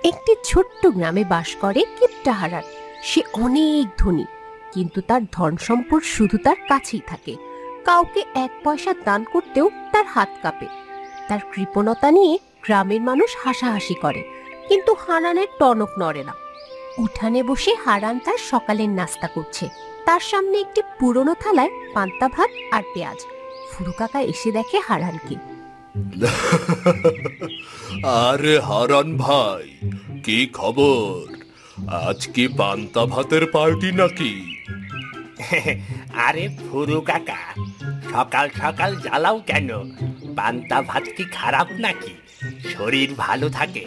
একটি ছোট্ট গ্রামে বাস করে কিপটা হারান। সে অনেক ধনী, কিন্তু তার ধন সম্পদ শুধু তার কাছেই থাকে। কাউকে 1 পয়সা দান করতেও তার হাত কাঁপে। তার কৃপণতা নিয়ে গ্রামের মানুষ হাসাহাসি করে, কিন্তু হারানের টনক নড়ে না। উঠানে বসে হারান তার সকালের নাস্তা করছে। তার সামনে একটি পুরনো থালায় পান্তা ভাত আর পেঁয়াজ। ফুরু কাকা এসে দেখে হারানকে। আরে হারান ভাই, কি খবর? আজ কি পান্তা ভাতের পার্টি নাকি? আরে ফুরু কাকা, সকাল সকাল জ্বালাও কেন? পান্তা ভাত কি খারাপ নাকি? শরীর ভালো থাকে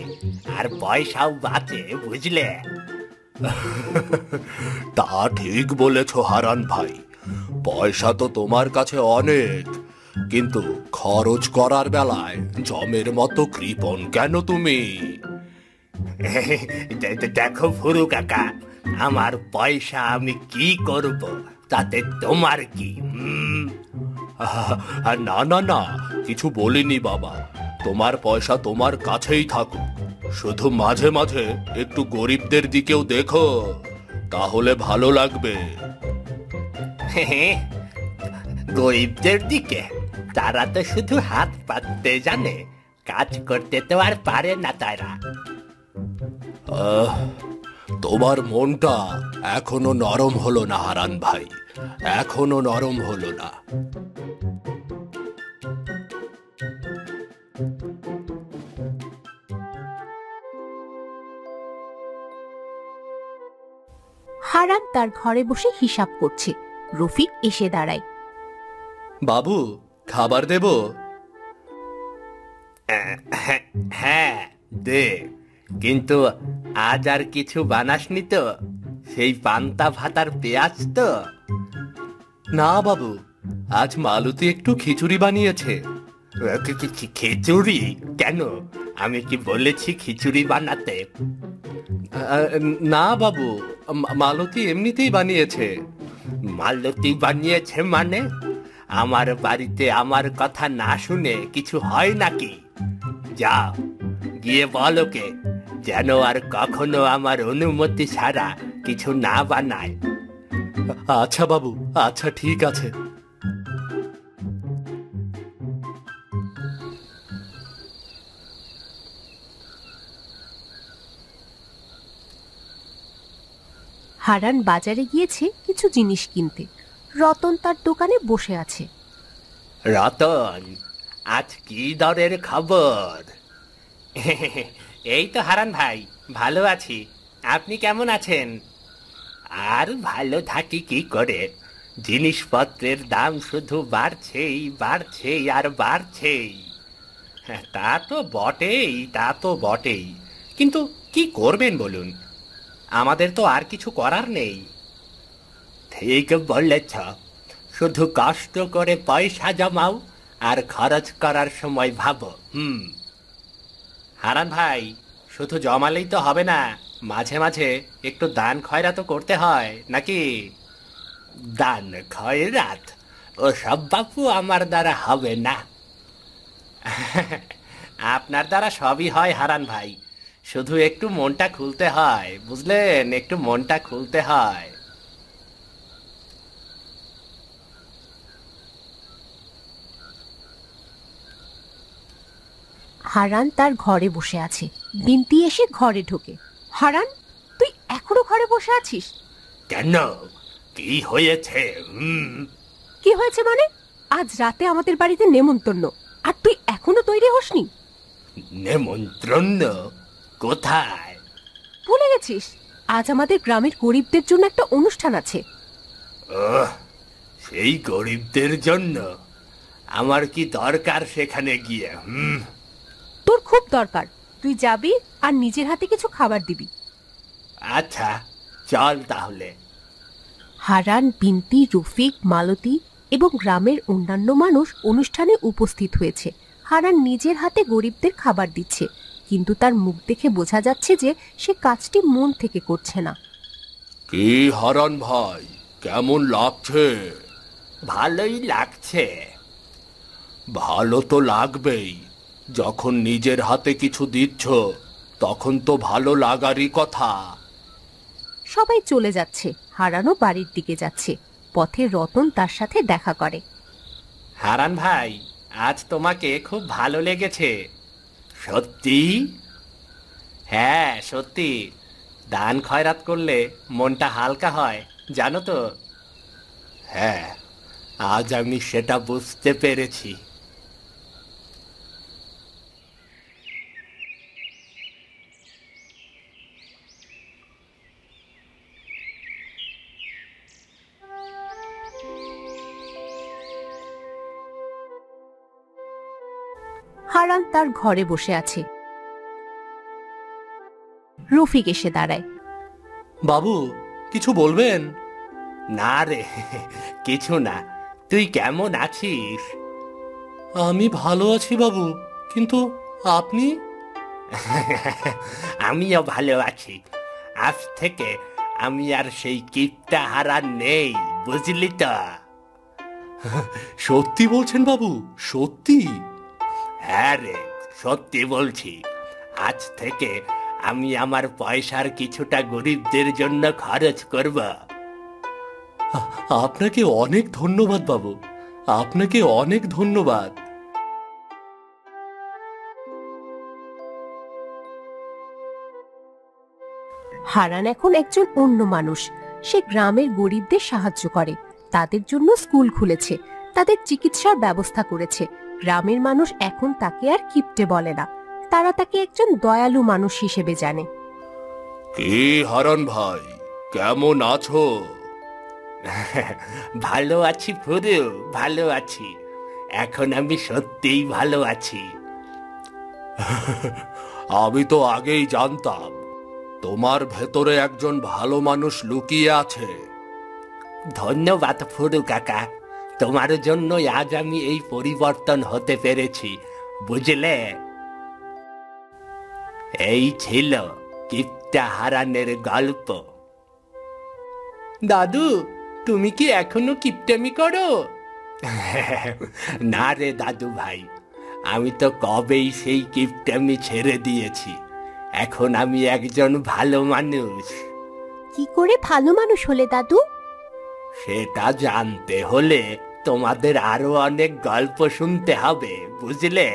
আর পয়সাও বাঁচে, বুঝলে? তা ঠিক বলেছ হারান ভাই, পয়সা তো তোমার কাছে অনেক, কিন্তু খরচ করার বেলায় জমের মতো কৃপণ কেন তুমি? দেখো ফুরু কাকা, আমার পয়সা আমি কি করব, তাতে তোমার কি? না না না, কিছু বলিনি বাবা। তোমার পয়সা তোমার কাছেই থাকুক, শুধু মাঝে মাঝে একটু গরিবদের দিকেও দেখো, তাহলে ভালো লাগবে। গরিবদের দিকে? তারা তো শুধু হাত পাততে জানে, কাজ করতে তো আর পারে না তারা। তোমার মনটা এখনো নরম হলো না হারান ভাই, এখনো নরম হলো না। হারান তার ঘরে বসে হিসাব করছে। রফিক এসে দাঁড়ায়। বাবু, খাবার দেব? হ্যাঁ দে, কিন্তু আজ আর কিছু বানাসনি তো? সেই পান্তা ভাতার পেঁয়াজ তো? না বাবু, আজ মালতী একটু খিচুড়ি বানিয়েছে। খিচুড়ি কেন? আমি কি বলেছি খিচুড়ি বানাতে? না বাবু, মালতী এমনিতেই বানিয়েছে। মালতী বানিয়েছে মানে? আমার বাড়িতে আমার কথা না শুনে কিছু হয় নাকি? যাও, গিয়ে বল ওকে যেন আর কখনো আমার অনুমতি ছাড়া কিছু না বানায়। আচ্ছা বাবু, আচ্ছা ঠিক আছে। হারান বাজারে গিয়েছে কিছু জিনিস কিনতে। রতন তার দোকানে বসে আছে। রতন, আজ কি দরের খবর? এই তো হারান ভাই, ভালো আছি। আপনি কেমন আছেন? আর ভালো থাকি কি করে? জিনিসপত্রের দাম শুধু বাড়ছেই বাড়ছেই আর বাড়ছেই। তা তো বটেই, তা তো বটেই, কিন্তু কি করবেন বলুন? আমাদের তো আর কিছু করার নেই। ঠিক বলেছ, শুধু কষ্ট করে পয়সা জমাও আর খরচ করার সময় ভাবো। হারান ভাই, শুধু জমালেই তো হবে না, মাঝে মাঝে একটু দান খয়রাত করতে হয় নাকি? দান খয়রাত ও সব বাপু আমার দ্বারা হবে না। আপনার দ্বারা সবই হয় হারান ভাই, শুধু একটু মনটা খুলতে হয়, বুঝলেন? একটু মনটা খুলতে হয়। হারান তার ঘরে বসে আছে। বিন্তি এসে ঘরে ঢোকে। হারান, তুই এখনো ঘরে বসে আছিস? কেন, কি হয়েছে? কি হয়েছে মানে? আজ রাতে আমাদের বাড়িতে নেমন্তন্ন, আর তুই এখনো তৈরি হসনি? নেমন্ত্রণ? কোথায়? ভুলে গেছিস? আজ আমাদের গ্রামের গরিবদের জন্য একটা অনুষ্ঠান আছে। সেই গরিবদের জন্য? আমার কি দরকার সেখানে গিয়ে? তোর খুব দরকার। তুই যাবি আর নিজের হাতে কিছু খাবার দিবি। আচ্ছা, চল তাহলে। হারান, বিন্তি, রফিক, মালতী এবং গ্রামের অন্যান্য মানুষ অনুষ্ঠানে উপস্থিত হয়েছে। হারান নিজের হাতে গরিবদের খাবার দিচ্ছে, কিন্তু তার মুখ দেখে বোঝা যাচ্ছে যে সে কাজটি মন থেকে করছে না। কি হারান ভাই, কেমন লাগছে? ভালোই লাগছে। ভালো তো লাগবেই, যখন নিজের হাতে কিছু দিচ্ছ তখন তো ভালো লাগারই কথা। সবাই চলে যাচ্ছে, হারানও বাড়ির দিকে যাচ্ছে। পথে রতন তার সাথে দেখা করে। হারান ভাই, আজ তোমাকে খুব ভালো লেগেছে। সত্যি? হ্যাঁ সত্যি, দান খয়রাত করলে মনটা হালকা হয়, জানো তো। হ্যাঁ, আজ আমি সেটা বুঝতে পেরেছি। হারান তার ঘরে বসে আছে। রফিক এসে দাঁড়ায়। বাবু, কিছু বলবেন? না রে, কিছু না। তুই কেমন আছিস? আমি ভালো আছি বাবু, কিন্তু আপনি? আমিও ভালো আছি। আজ থেকে আমি আর সেই কিপটা হারান নেই, বুঝলি তো? সত্যি বলছেন বাবু? সত্যি? হ্যাঁ রে, সত্যি বলছি। আজ থেকে আমি আমার পয়সার কিছুটা গরিবদের জন্য খরচ করব। আপনাকে অনেক ধন্যবাদ বাবু, আপনাকে অনেক ধন্যবাদ। হারান এখন একজন অন্য মানুষ। সে গ্রামের গরিবদের সাহায্য করে, তাদের জন্য স্কুল খুলেছে, তাদের চিকিৎসার ব্যবস্থা করেছে। গ্রামের মানুষ এখন তাকে আর কিপ্টে বলে না, তারা তাকে একজন দয়ালু মানুষ হিসেবে জানে। কি হারান ভাই, কেমন আছো? ভালো আছি ফুরু, ভালো আছি। এখন আমি সত্যিই ভালো আছি। আমি তো আগেই জানতাম তোমার ভেতরে একজন ভালো মানুষ লুকিয়ে আছে। ধন্যবাদ ফুরু কাকা, তোমার জন্য আজ আমি এই পরিবর্তন হতে পেরেছি, বুঝলে? এই ছিল কিপটা হারানের গল্প। দাদু, তুমি কি এখনো কিপটামি করো? না রে দাদু ভাই, আমি তো কবেই সেই কিপটামি ছেড়ে দিয়েছি। এখন আমি একজন ভালো মানুষ। কি করে ভালো মানুষ হলে দাদু? সেটা জানতে হলে তোমাদের আরো অনেক গল্প শুনতে হবে, বুঝলে?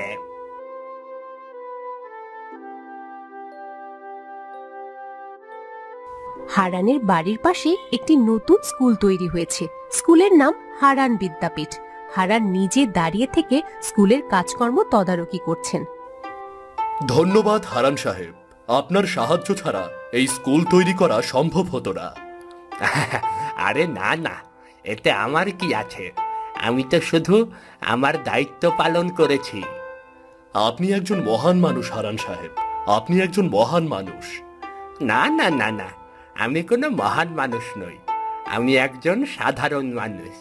হারানের বাড়ির পাশে একটি নতুন স্কুল তৈরি হয়েছে। স্কুলের নাম হারান বিদ্যাপীঠ। হারান নিজে দাঁড়িয়ে থেকে স্কুলের কাজকর্ম তদারকি করছেন। ধন্যবাদ হারান সাহেব, আপনার সাহায্য ছাড়া এই স্কুল তৈরি করা সম্ভব হতো না। আরে না না, এতে আমার কি আছে? আমি তো শুধু আমার দায়িত্ব পালন করেছি। আপনি একজন মহান মানুষ হারান সাহেব, আপনি একজন মহান মানুষ। না না না না, আমি কোনো মহান মানুষ নই, আমি একজন সাধারণ মানুষ।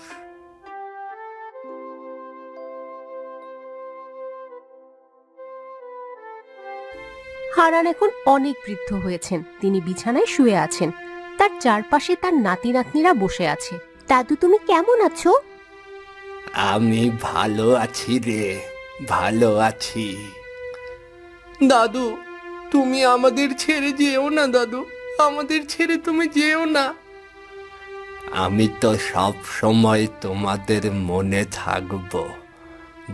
হারান এখন অনেক বৃদ্ধ হয়েছেন, তিনি বিছানায় শুয়ে আছেন। তার চারপাশে তার নাতি নাতনিরা বসে আছে। দাদু, তুমি কেমন আছো? আমি ভালো আছি রে, ভালো আছি। দাদু, তুমি আমাদের ছেড়ে যেও না দাদু, আমাদের ছেড়ে তুমি যেও না। আমি তো সব সময় তোমাদের মনে থাকব,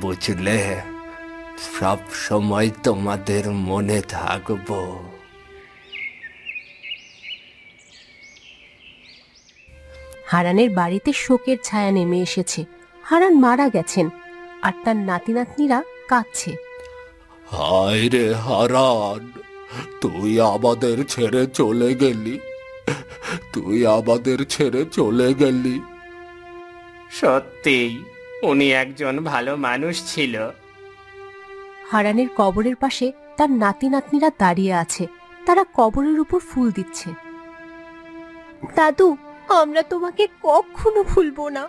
বুঝলে? সব সময় তোমাদের মনে থাকব। হারানের বাড়িতে শোকের ছায়া নেমে এসেছে। হারান মারা গেছেন, আর তার নাতি নাতনিরা কাঁদছে। হায় রে হারান, তুই আমাদের ছেড়ে চলে গেলি, তুই আমাদের ছেড়ে চলে গেলি। সত্যিই উনি একজন ভালো মানুষ ছিল। হারানের কবরের পাশে তার নাতি নাতনিরা দাঁড়িয়ে আছে, তারা কবরের উপর ফুল দিচ্ছে। দাদু, আমরা তোমাকে কখনো ভুলবো না।